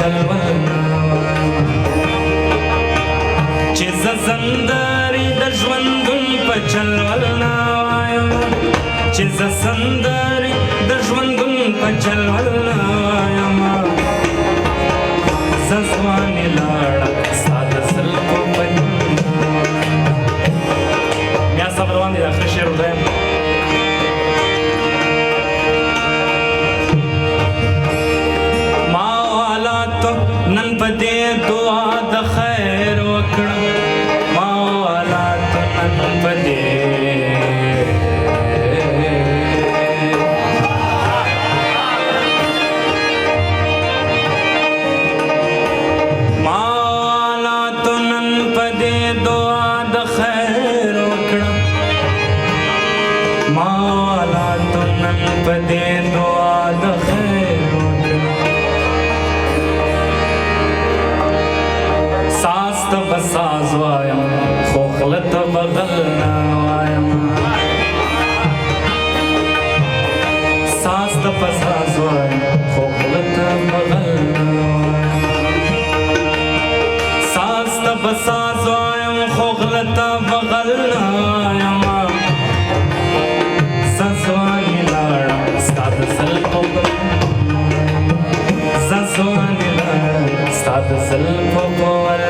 چلولنا چې زه سندرې د ژوندون په چلولنا وایم چې زه سندرې د ژوندون په چلولنا وایم زه ځوانې لاړه ستا د زلفو په بیا صبر روان دی د آخري شعر ورته یم ما والاتو نن په دې دعا د خیر وکړه ما والاتو نن په دې پدې دعا د خیر ساز ته به ساز وایم خو خوله ته به غل نه وایم ساز ته به ساز وایم خو خوله ته به غل نه وایم ساز ته به ساز وایم خو خوله ته به غل نه وایم ستا د زلفو په